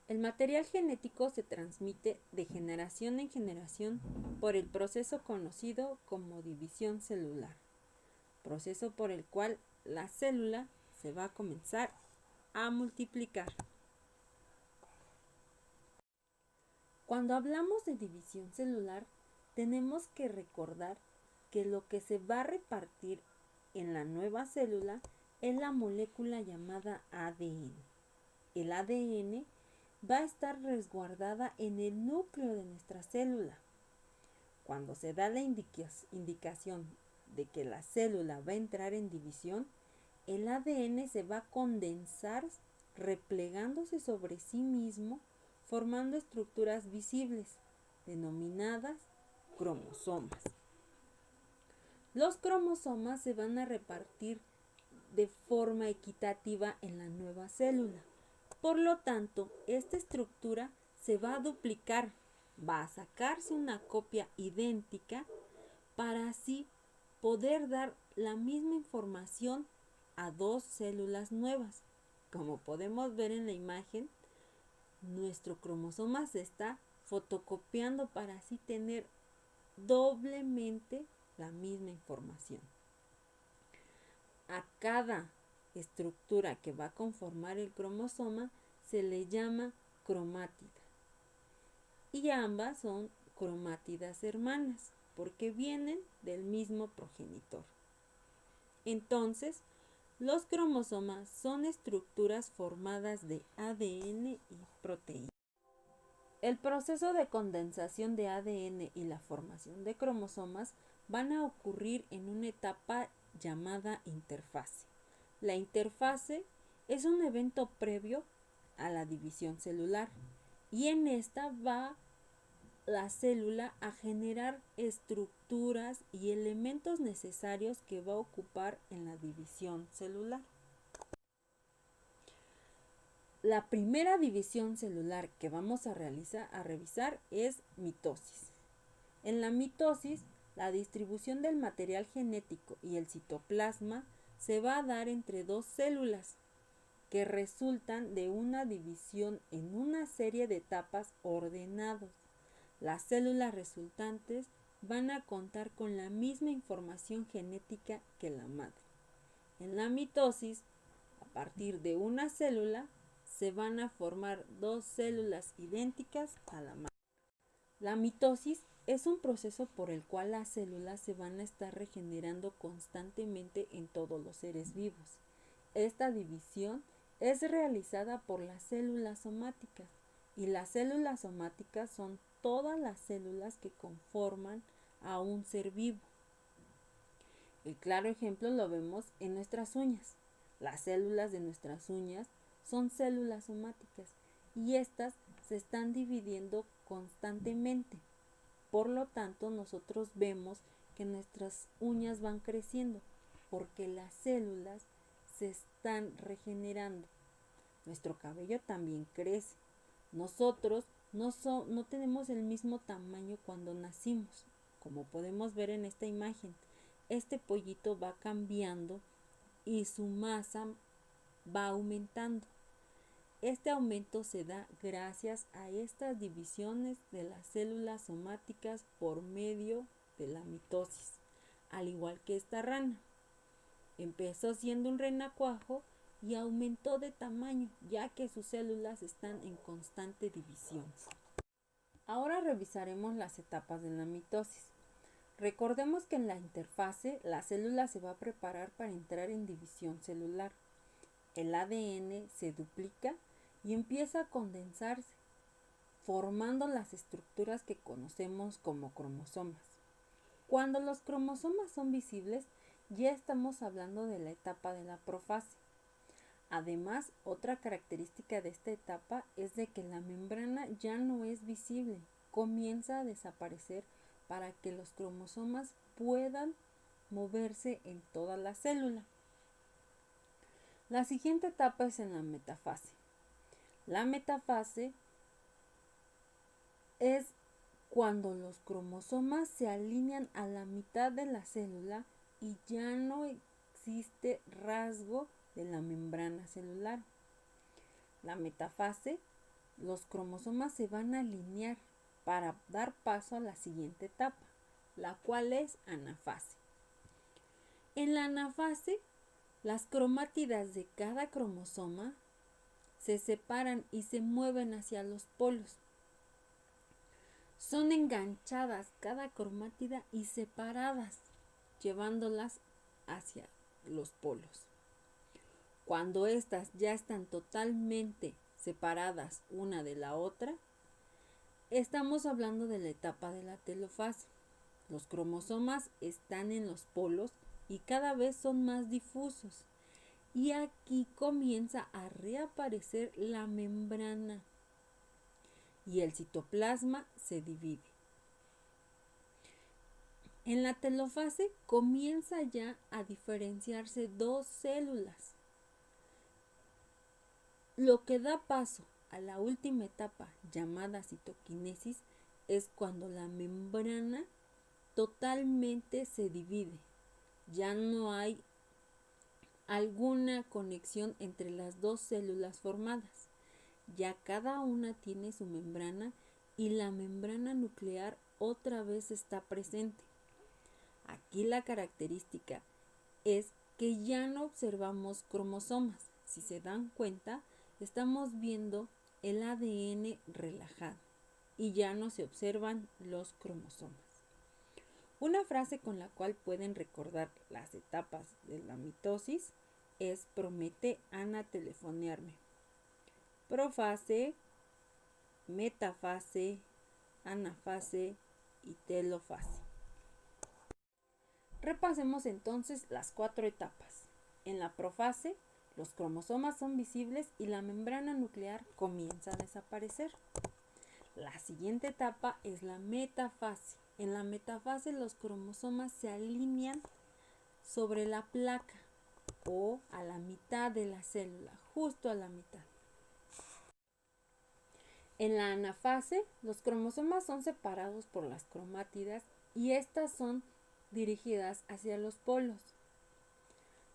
El material genético se transmite de generación en generación por el proceso conocido como división celular, proceso por el cual la célula se va a comenzar a multiplicar. Cuando hablamos de división celular, tenemos que recordar que lo que se va a repartir en la nueva célula es la molécula llamada ADN. El ADN va a estar resguardada en el núcleo de nuestra célula. Cuando se da la indicación de que la célula va a entrar en división, el ADN se va a condensar replegándose sobre sí mismo, formando estructuras visibles, denominadas cromosomas. Los cromosomas se van a repartir de forma equitativa en la nueva célula. Por lo tanto, esta estructura se va a duplicar, va a sacarse una copia idéntica para así poder dar la misma información a dos células nuevas. Como podemos ver en la imagen, nuestro cromosoma se está fotocopiando para así tener doblemente la misma información. A cada estructura que va a conformar el cromosoma se le llama cromátida. Y ambas son cromátidas hermanas porque vienen del mismo progenitor. Entonces, los cromosomas son estructuras formadas de ADN y proteínas. El proceso de condensación de ADN y la formación de cromosomas van a ocurrir en una etapa llamada interfase. La interfase es un evento previo a la división celular y en esta va la célula a generar estructuras y elementos necesarios que va a ocupar en la división celular. La primera división celular que vamos a revisar es mitosis. En la mitosis, la distribución del material genético y el citoplasma se va a dar entre dos células que resultan de una división en una serie de etapas ordenadas. Las células resultantes van a contar con la misma información genética que la madre. En la mitosis, a partir de una célula, se van a formar dos células idénticas a la madre. La mitosis es un proceso por el cual las células se van a estar regenerando constantemente en todos los seres vivos. Esta división es realizada por las células somáticas y las células somáticas son todas las células que conforman a un ser vivo. El claro ejemplo lo vemos en nuestras uñas. Las células de nuestras uñas son células somáticas y estas se están dividiendo constantemente. Por lo tanto, nosotros vemos que nuestras uñas van creciendo porque las células se están regenerando. Nuestro cabello también crece. Nosotros no tenemos el mismo tamaño cuando nacimos. Como podemos ver en esta imagen, este pollito va cambiando y su masa va aumentando. Este aumento se da gracias a estas divisiones de las células somáticas por medio de la mitosis, al igual que esta rana. Empezó siendo un renacuajo y aumentó de tamaño, ya que sus células están en constante división. Ahora revisaremos las etapas de la mitosis. Recordemos que en la interfase la célula se va a preparar para entrar en división celular. El ADN se duplica y empieza a condensarse, formando las estructuras que conocemos como cromosomas. Cuando los cromosomas son visibles, ya estamos hablando de la etapa de la profase. Además, otra característica de esta etapa es de que la membrana ya no es visible, comienza a desaparecer para que los cromosomas puedan moverse en toda la célula. La siguiente etapa es en la metafase. La metafase es cuando los cromosomas se alinean a la mitad de la célula y ya no existe rasgo de la membrana celular. La metafase los cromosomas se van a alinear para dar paso a la siguiente etapa, la cual es anafase. En la anafase, las cromátidas de cada cromosoma se separan y se mueven hacia los polos. Son enganchadas cada cromátida y separadas, llevándolas hacia los polos. Cuando éstas ya están totalmente separadas una de la otra, estamos hablando de la etapa de la telofase. Los cromosomas están en los polos y cada vez son más difusos. Y aquí comienza a reaparecer la membrana y el citoplasma se divide. En la telofase comienza ya a diferenciarse dos células, lo que da paso a la última etapa llamada citoquinesis es cuando la membrana totalmente se divide. Ya no hay alguna conexión entre las dos células formadas. Ya cada una tiene su membrana y la membrana nuclear otra vez está presente. Aquí la característica es que ya no observamos cromosomas. Si se dan cuenta, estamos viendo el ADN relajado y ya no se observan los cromosomas. Una frase con la cual pueden recordar las etapas de la mitosis es promete Ana telefonearme. Profase, metafase, anafase y telofase. Repasemos entonces las 4 etapas. En la profase, los cromosomas son visibles y la membrana nuclear comienza a desaparecer. La siguiente etapa es la metafase. En la metafase los cromosomas se alinean sobre la placa o a la mitad de la célula, justo a la mitad. En la anafase, los cromosomas son separados por las cromátidas y estas son dirigidas hacia los polos.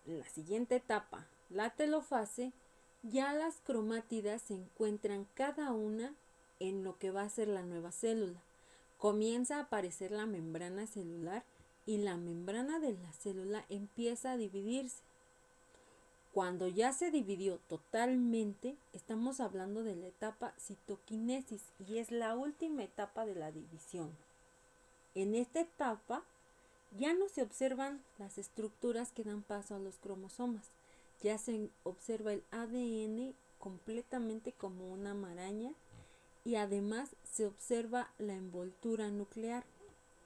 En la siguiente etapa, la telofase, ya las cromátidas se encuentran cada una en lo que va a ser la nueva célula. Comienza a aparecer la membrana celular y la membrana de la célula empieza a dividirse. Cuando ya se dividió totalmente, estamos hablando de la etapa citoquinesis y es la última etapa de la división. En esta etapa ya no se observan las estructuras que dan paso a los cromosomas. Ya se observa el ADN completamente como una maraña y además se observa la envoltura nuclear.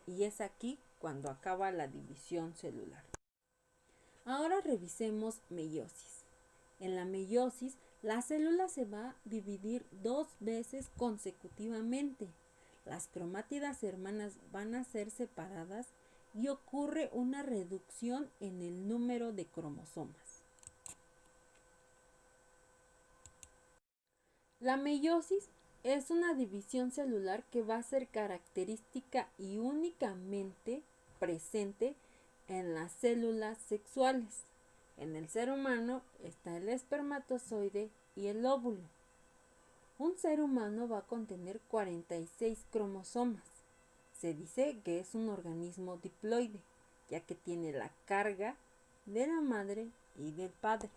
Y es aquí cuando acaba la división celular. Ahora revisemos meiosis. En la meiosis, la célula se va a dividir 2 veces consecutivamente. Las cromátidas hermanas van a ser separadas y ocurre una reducción en el número de cromosomas. La meiosis es una división celular que va a ser característica y únicamente presente en las células sexuales. En el ser humano está el espermatozoide y el óvulo. Un ser humano va a contener 46 cromosomas. Se dice que es un organismo diploide, ya que tiene la carga de la madre y del padre.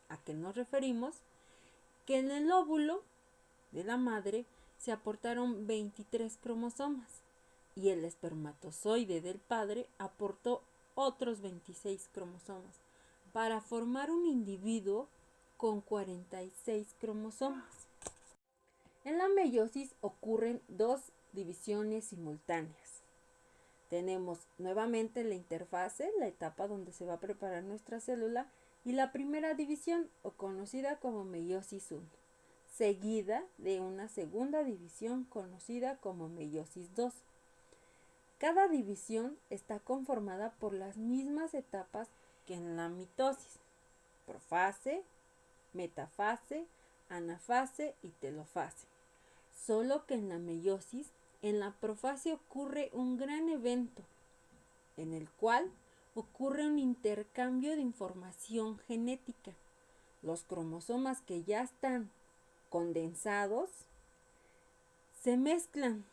¿A qué nos referimos? Que en el óvulo de la madre se aportaron 23 cromosomas y el espermatozoide del padre aportó otros 26 cromosomas para formar un individuo con 46 cromosomas. En la meiosis ocurren 2 divisiones simultáneas. Tenemos nuevamente la interfase, la etapa donde se va a preparar nuestra célula, y la primera división, o conocida como meiosis 1, seguida de una segunda división conocida como meiosis 2. Cada división está conformada por las mismas etapas que en la mitosis: profase, metafase, anafase y telofase. Solo que en la meiosis, en la profase ocurre un gran evento, en el cual ocurre un intercambio de información genética. Los cromosomas que ya están condensados, se mezclan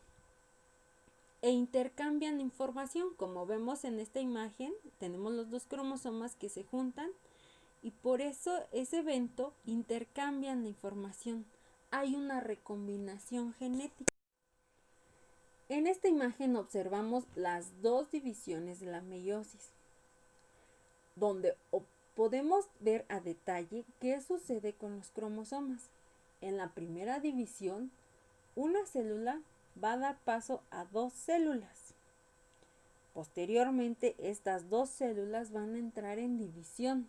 e intercambian información. Como vemos en esta imagen, tenemos los dos cromosomas que se juntan y por eso ese evento intercambian la información. Hay una recombinación genética. En esta imagen observamos las dos divisiones de la meiosis, donde podemos ver a detalle qué sucede con los cromosomas. En la primera división, una célula va a dar paso a dos células. Posteriormente, estas dos células van a entrar en división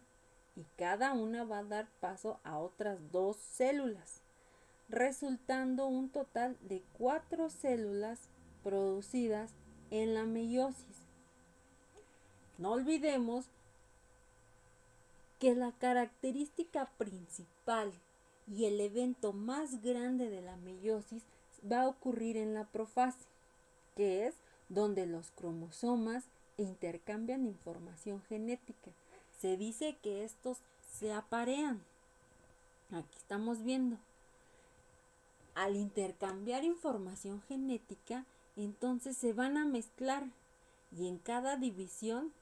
y cada una va a dar paso a otras dos células, resultando un total de 4 células producidas en la meiosis. No olvidemos que la característica principal y el evento más grande de la meiosis va a ocurrir en la profase, que es donde los cromosomas intercambian información genética. Se dice que estos se aparean. Aquí estamos viendo. Al intercambiar información genética, entonces se van a mezclar y en cada división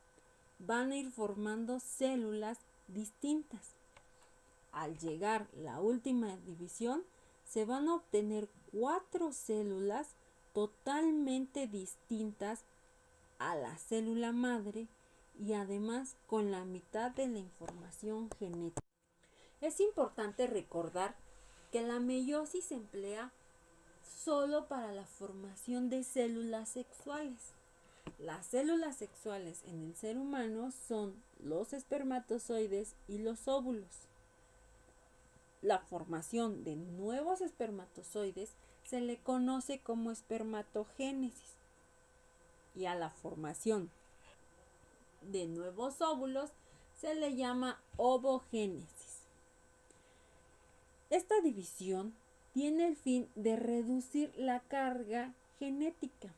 van a ir formando células distintas. Al llegar la última división, se van a obtener 4 células totalmente distintas a la célula madre y además con la mitad de la información genética. Es importante recordar que la meiosis se emplea solo para la formación de células sexuales. Las células sexuales en el ser humano son los espermatozoides y los óvulos. La formación de nuevos espermatozoides se le conoce como espermatogénesis y a la formación de nuevos óvulos se le llama ovogénesis. Esta división tiene el fin de reducir la carga genética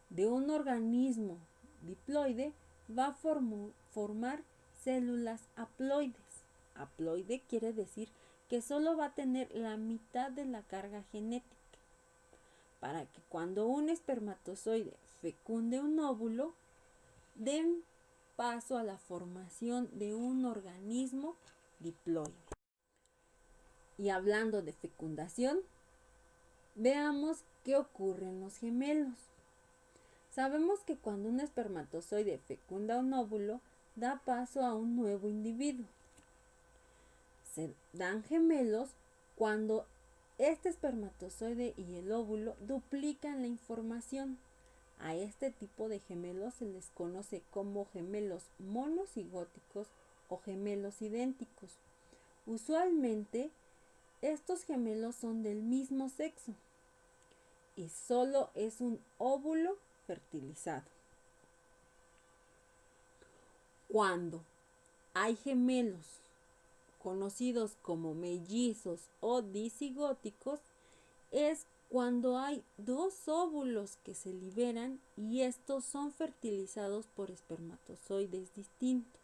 de un organismo diploide. Va a formar células haploides. Haploide quiere decir que solo va a tener la mitad de la carga genética, para que cuando un espermatozoide fecunde un óvulo, den paso a la formación de un organismo diploide. Y hablando de fecundación, veamos qué ocurre en los gemelos. Sabemos que cuando un espermatozoide fecunda un óvulo, da paso a un nuevo individuo. Se dan gemelos cuando este espermatozoide y el óvulo duplican la información. A este tipo de gemelos se les conoce como gemelos monocigóticos o gemelos idénticos. Usualmente, estos gemelos son del mismo sexo y solo es un óvulo fertilizado. Cuando hay gemelos conocidos como mellizos o disigóticos, es cuando hay dos óvulos que se liberan y estos son fertilizados por espermatozoides distintos.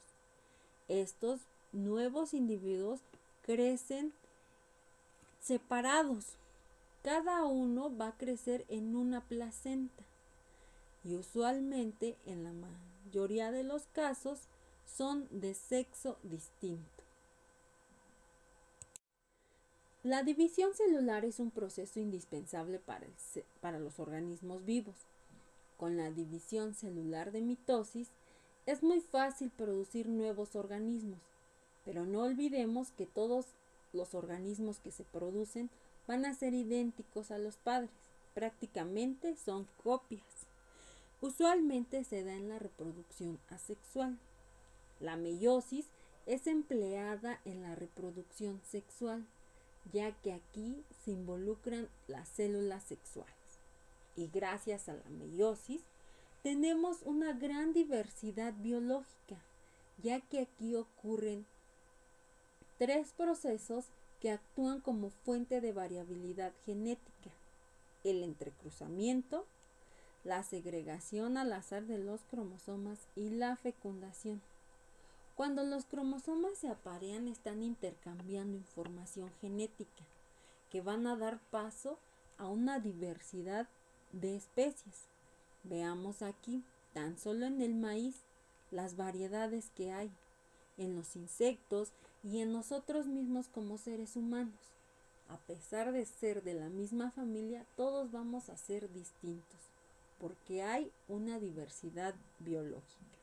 Estos nuevos individuos crecen separados. Cada uno va a crecer en una placenta y usualmente, en la mayoría de los casos, son de sexo distinto. La división celular es un proceso indispensable para los organismos vivos. Con la división celular de mitosis es muy fácil producir nuevos organismos, pero no olvidemos que todos los organismos que se producen van a ser idénticos a los padres, prácticamente son copias. Usualmente se da en la reproducción asexual. La meiosis es empleada en la reproducción sexual, ya que aquí se involucran las células sexuales. Y gracias a la meiosis tenemos una gran diversidad biológica, ya que aquí ocurren 3 procesos que actúan como fuente de variabilidad genética: el entrecruzamiento, la segregación al azar de los cromosomas y la fecundación. Cuando los cromosomas se aparean, están intercambiando información genética que van a dar paso a una diversidad de especies. Veamos aquí, tan solo en el maíz, las variedades que hay, en los insectos y en nosotros mismos como seres humanos. A pesar de ser de la misma familia, todos vamos a ser distintos, porque hay una diversidad biológica.